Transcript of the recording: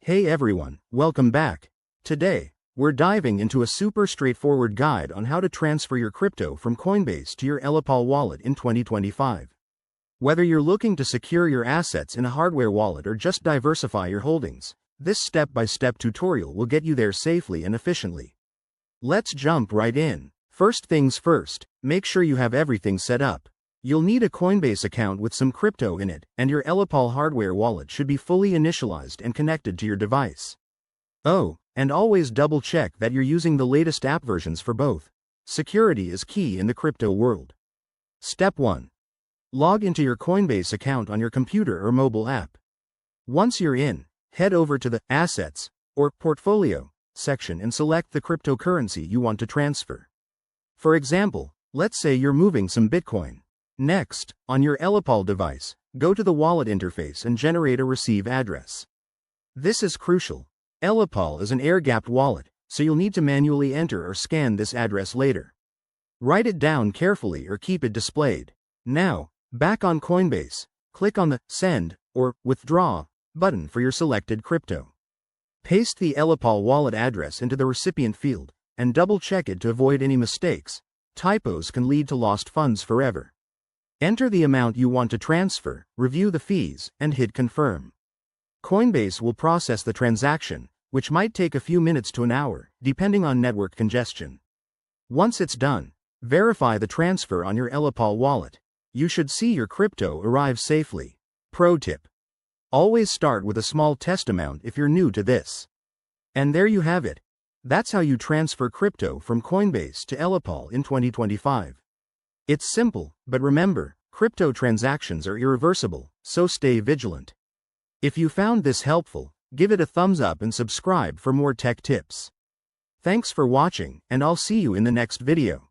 Hey everyone, welcome back. Today, we're diving into a super straightforward guide on how to transfer your crypto from Coinbase to your Ellipal wallet in 2025. Whether you're looking to secure your assets in a hardware wallet or just diversify your holdings, this step-by-step tutorial will get you there safely and efficiently. Let's jump right in. First things first, make sure you have everything set up. You'll need a Coinbase account with some crypto in it, and your Ellipal hardware wallet should be fully initialized and connected to your device. Oh, and always double-check that you're using the latest app versions for both. Security is key in the crypto world. Step 1. Log into your Coinbase account on your computer or mobile app. Once you're in, head over to the Assets, or Portfolio, section and select the cryptocurrency you want to transfer. For example, let's say you're moving some Bitcoin. Next, on your Ellipal device, go to the wallet interface and generate a receive address. This is crucial. Ellipal is an air-gapped wallet, so you'll need to manually enter or scan this address later. Write it down carefully or keep it displayed. Now, back on Coinbase, click on the Send or Withdraw button for your selected crypto. Paste the Ellipal wallet address into the recipient field, and double-check it to avoid any mistakes. Typos can lead to lost funds forever. Enter the amount you want to transfer, review the fees, and hit Confirm. Coinbase will process the transaction, which might take a few minutes to an hour, depending on network congestion. Once it's done, verify the transfer on your Ellipal wallet. You should see your crypto arrive safely. Pro tip: always start with a small test amount if you're new to this. And there you have it. That's how you transfer crypto from Coinbase to Ellipal in 2025. It's simple, but remember, crypto transactions are irreversible, so stay vigilant. If you found this helpful, give it a thumbs up and subscribe for more tech tips. Thanks for watching, and I'll see you in the next video.